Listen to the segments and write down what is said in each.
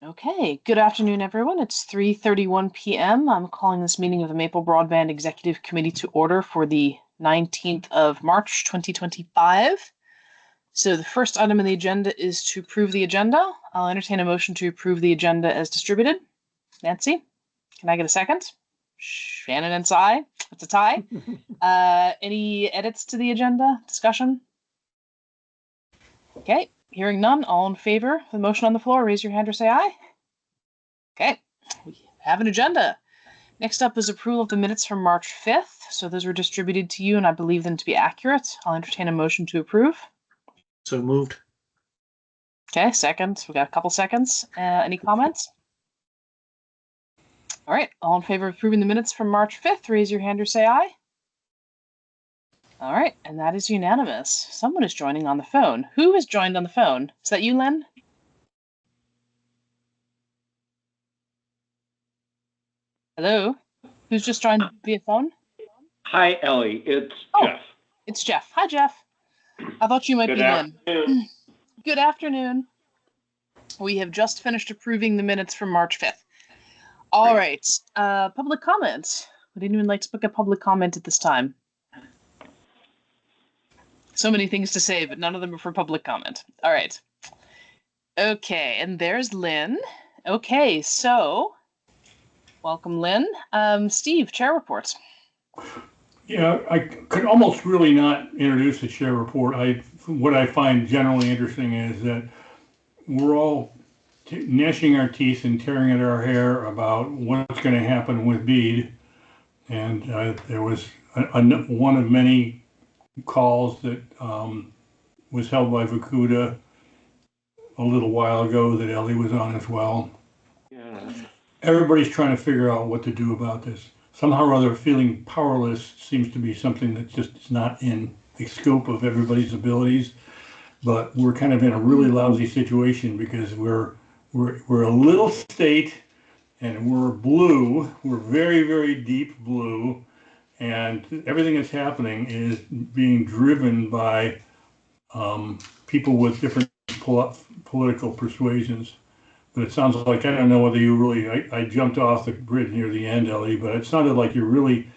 Okay, good afternoon, everyone. It's 3:31 p.m. I'm calling this meeting of the Maple Broadband Executive Committee to order for the 19th of March, 2025. So the first item on the agenda is to approve the agenda. I'll entertain a motion to approve the agenda as distributed. Nancy, can I get a second? Shannon and Cy, it's a tie. Any edits to the agenda? Discussion? Okay, hearing none, all in favor of the motion on the floor, raise your hand or say aye. Okay, we have an agenda. Next up is approval of the minutes from March 5th. So those were distributed to you and I believe them to be accurate. I'll entertain a motion to approve. So moved. Okay, second. We got a couple seconds. Any comments? All right, all in favor of approving the minutes from March 5th, raise your hand or say aye. All right, and that is unanimous. Someone is joining on the phone. Who has joined on the phone? Is that you, Len? Hello? Who's just joined via phone? Hi, Ellie. It's Jeff. It's Jeff. Hi, Jeff. I thought you might be Lynn. Good afternoon. We have just finished approving the minutes from March 5th. All right. Public comments. Would anyone like to book a public comment at this time? So many things to say, but none of them are for public comment. All right. Okay, and there's Lynn. Okay, so welcome, Lynn. Steve, chair reports. Yeah, I could almost really not introduce the chair report. What I find generally interesting is that we're all gnashing our teeth and tearing at our hair about what's going to happen with BEAD. And there was one of many calls that was held by Vakuda a little while ago that Ellie was on as well. Yeah. Everybody's trying to figure out what to do about this. Somehow or other, feeling powerless seems to be something that just is not in the scope of everybody's abilities. But we're kind of in a really lousy situation because we're a little state and we're blue. We're very, very deep blue. And everything that's happening is being driven by people with different political persuasions. But it sounds like, I don't know whether you really, I jumped off the grid near the end, Ellie, but it sounded like you're really,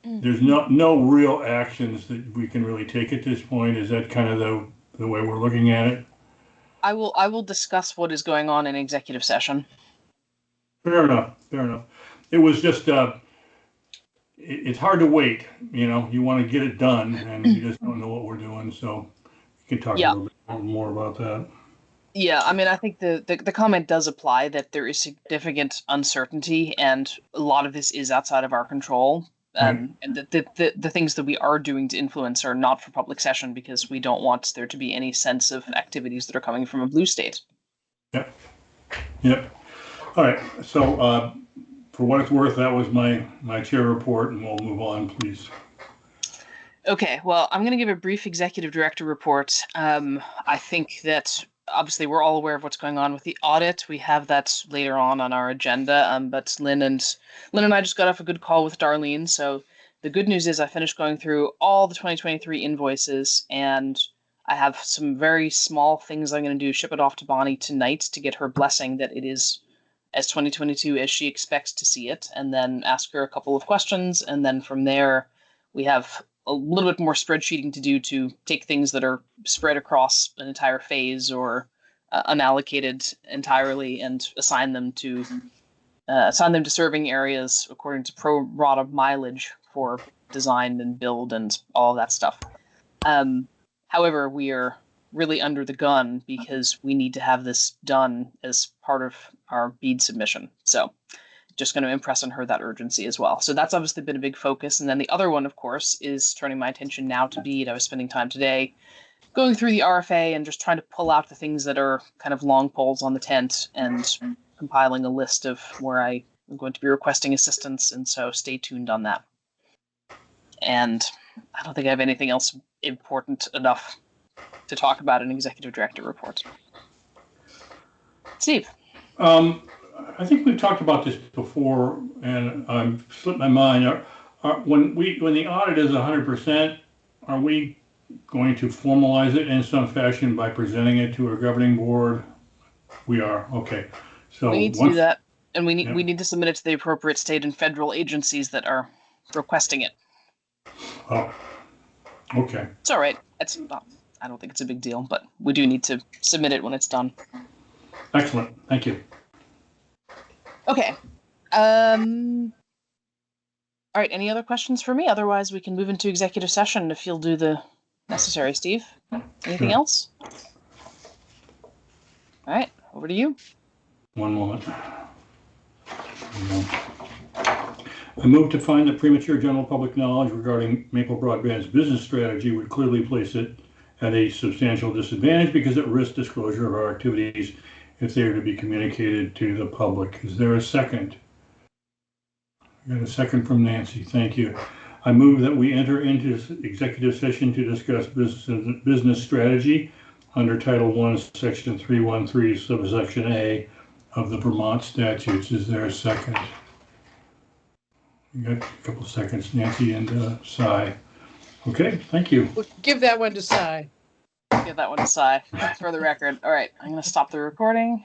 there's no real actions that we can really take at this point. Is that kind of the way we're looking at it? I will discuss what is going on in executive session. Fair enough. It was just, it's hard to wait, you want to get it done and you just don't know what we're doing. So you can talk a little bit more about that. Yeah, I mean, I think the comment does apply that there is significant uncertainty and a lot of this is outside of our control. And the things that we are doing to influence are not for public session because we don't want there to be any sense of activities that are coming from a blue state. Yep. All right. So for what it's worth, that was my chair report and we'll move on, please. Okay, well, I'm going to give a brief executive director report. I think that obviously we're all aware of what's going on with the audit. We have that later on our agenda, but Lynn and I just got off a good call with Darlene. So the good news is I finished going through all the 2023 invoices and I have some very small things I'm going to do, ship it off to Bonnie tonight to get her blessing that it is as 2022 as she expects to see it, and then ask her a couple of questions. And then from there, we have a little bit more spreadsheeting to do to take things that are spread across an entire phase or unallocated entirely and assign them to serving areas according to pro rata mileage for design and build and all of that stuff. However, we are really under the gun because we need to have this done as part of our BEAD submission. So just going to impress on her that urgency as well. So that's obviously been a big focus. And then the other one, of course, is turning my attention now to BEAD. I was spending time today going through the RFA and just trying to pull out the things that are kind of long poles on the tent and compiling a list of where I am going to be requesting assistance. And so stay tuned on that. And I don't think I have anything else important enough to talk about in executive director reports. Steve. I think we've talked about this before, and I've slipped my mind. When the audit is 100%, are we going to formalize it in some fashion by presenting it to a governing board We are, okay. So We need to do once, that, and we Yeah. need to submit it to the appropriate state and federal agencies that are requesting it. oh, okay, It's all right. It's not. I don't think it's a big deal, but we do need to submit it when it's done. excellent, thank you. Okay. All right. Any other questions for me? Otherwise, we can move into executive session if you'll do the necessary, Steve. Anything Sure. else? All right. Over to you. One moment. I move to find that premature general public knowledge regarding Maple Broadband's business strategy would clearly place it at a substantial disadvantage because it risks disclosure of our activities if they are to be communicated to the public. Is there a second? I got a second from Nancy. Thank you. I move that we enter into executive session to discuss business strategy under Title I, Section 313, subsection A of the Vermont statutes. Is there a second? You got a couple of seconds, Nancy and Cy. Okay, thank you. We'll give that one to Cy. Give that one to Cy for the record. All right. I'm going to stop the recording.